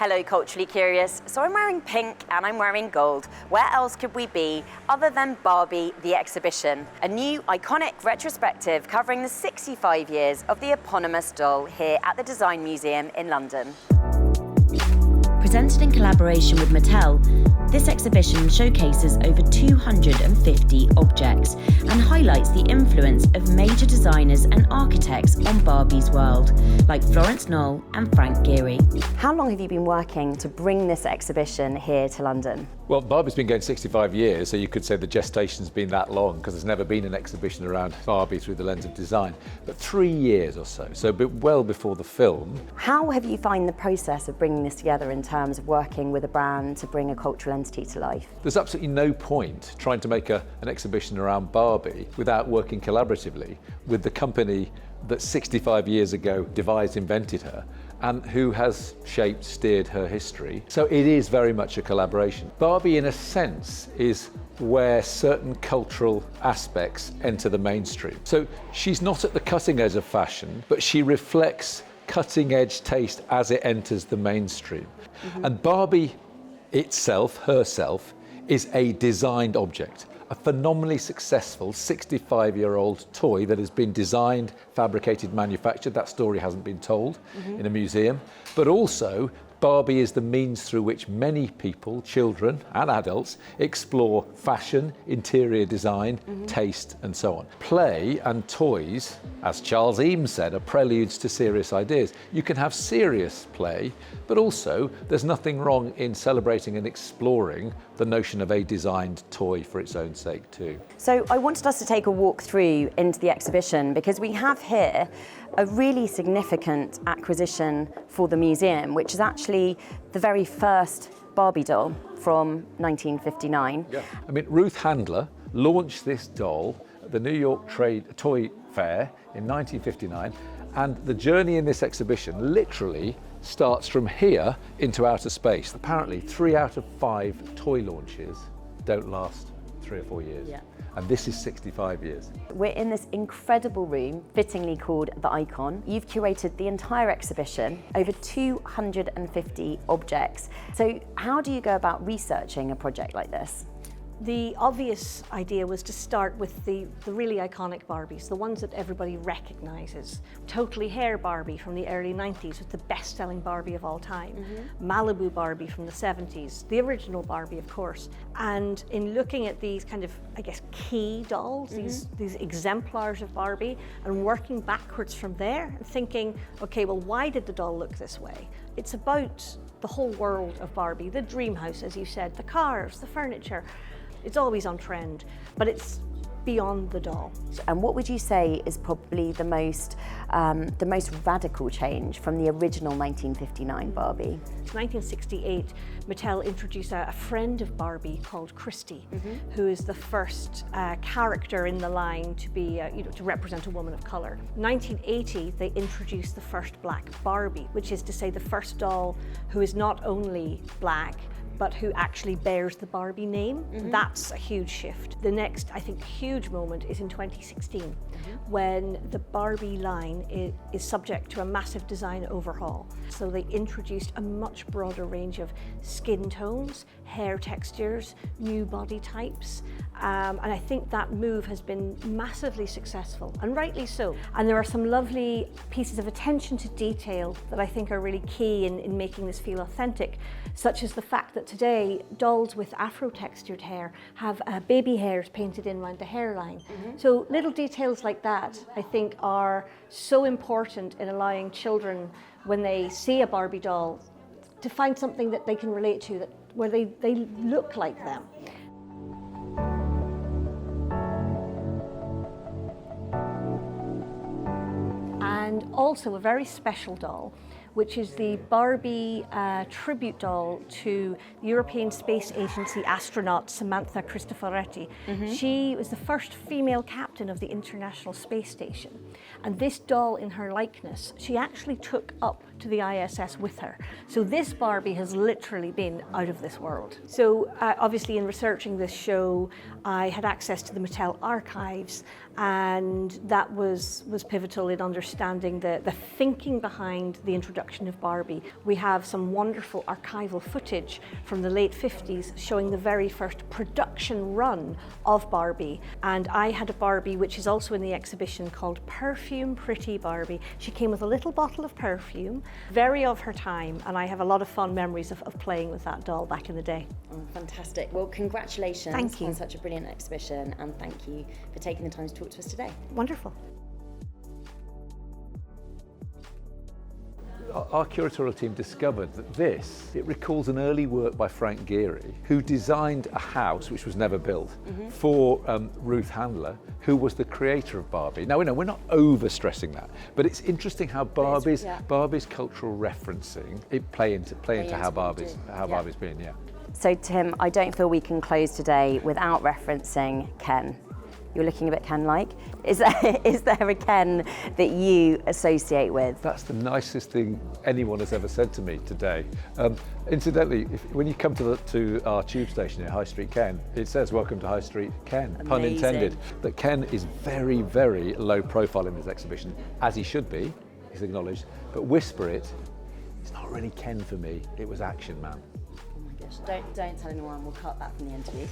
Hello, culturally curious. So I'm wearing pink and I'm wearing gold. Where else could we be other than Barbie the exhibition? A new iconic retrospective covering the 65 years of the eponymous doll here at the Design Museum in London. Presented in collaboration with Mattel, this exhibition showcases over 250 objects and highlights the influence of major designers and architects on Barbie's world, like Florence, Knoll and Gehry. How long have you been working to bring this exhibition here to London? Well, Barbie's been going 65 years, so you could say the gestation's been that long because there's never been an exhibition around Barbie through the lens of design. But 3 years or so well before the film. How have you found the process of bringing this together in terms of working with a brand to bring a cultural entity to life? There's absolutely no point trying to make an exhibition around Barbie without working collaboratively with the company that 65 years ago devised, invented her, and who has shaped, steered her history. So it is very much a collaboration. Barbie, in a sense, is where certain cultural aspects enter the mainstream. So she's not at the cutting edge of fashion, but she reflects cutting edge taste as it enters the mainstream. And Barbie herself, is a designed object. A phenomenally successful 65-year-old toy that has been designed, fabricated, manufactured. That story hasn't been told in a museum. But also, Barbie is the means through which many people, children and adults, explore fashion, interior design, taste, and so on. Play and toys, as Charles Eames said, are preludes to serious ideas. You can have serious play, but also there's nothing wrong in celebrating and exploring the notion of a designed toy for its own sake too. So I wanted us to take a walk through into the exhibition because we have here a really significant acquisition for the museum, which is actually the very first Barbie doll from 1959. Yeah. I mean, Ruth Handler launched this doll at the New York Toy Fair in 1959, and the journey in this exhibition literally starts from here into outer space. Apparently 3 out of 5 toy launches don't last 3 or 4 years. Yeah. And this is 65 years. We're in this incredible room, fittingly called The Icon. You've curated the entire exhibition, over 250 objects. So how do you go about researching a project like this? The obvious idea was to start with the really iconic Barbies, the ones that everybody recognises. Totally Hair Barbie from the early 90s was the best-selling Barbie of all time. Malibu Barbie from the 70s, the original Barbie, of course. And in looking at these kind of, I guess, key dolls, these exemplars of Barbie, and working backwards from there, and thinking, okay, well, why did the doll look this way? It's about the whole world of Barbie, the dream house, as you said, the cars, the furniture. It's always on trend, but it's beyond the doll. And what would you say is probably the most radical change from the original 1959 Barbie? 1968, Mattel introduced a friend of Barbie called Christy, who is the first character in the line to be, to represent a woman of color. 1980, they introduced the first black Barbie, which is to say the first doll who is not only black, but who actually bears the Barbie name. That's a huge shift. The next, I think, huge moment is in 2016, when the Barbie line is subject to a massive design overhaul. So they introduced a much broader range of skin tones, hair textures, new body types, and I think that move has been massively successful, and rightly so. And there are some lovely pieces of attention to detail that I think are really key in making this feel authentic, such as the fact that today dolls with Afro-textured hair have baby hairs painted in around the hairline. So little details like that, I think, are so important in allowing children, when they see a Barbie doll, to find something that they can relate to, where they look like them. And also a very special doll, which is the Barbie tribute doll to the European Space Agency astronaut Samantha Cristoforetti. She was the first female captain of the International Space Station. And this doll, in her likeness, she actually took up to the ISS with her. So this Barbie has literally been out of this world. So obviously in researching this show, I had access to the Mattel archives, and that was pivotal in understanding the thinking behind the introduction of Barbie. We have some wonderful archival footage from the late 50s showing the very first production run of Barbie. And I had a Barbie which is also in the exhibition called Perfume Pretty Barbie. She came with a little bottle of perfume, very of her time, and I have a lot of fond memories of playing with that doll back in the day. Oh, fantastic. Well, congratulations Thank you. on such a brilliant exhibition, and thank you for taking the time to talk to us today. Wonderful. Our curatorial team discovered that it recalls an early work by Frank Gehry, who designed a house which was never built for Ruth Handler, who was the creator of Barbie. Now, we're not over-stressing that, but it's interesting how Barbie's cultural referencing, it play into how Barbie's been, yeah. So, Tim, I don't feel we can close today without referencing Ken. You're looking a bit Ken-like. Is there a Ken that you associate with? That's the nicest thing anyone has ever said to me today. Incidentally, when you come to our tube station here, High Street Ken, it says "Welcome to High Street Ken," Amazing. Pun intended. That Ken is very, very low profile in this exhibition, as he should be, he's acknowledged. But whisper it, it's not really Ken for me, it was Action Man. Oh my gosh, don't tell anyone, we'll cut that from the interview.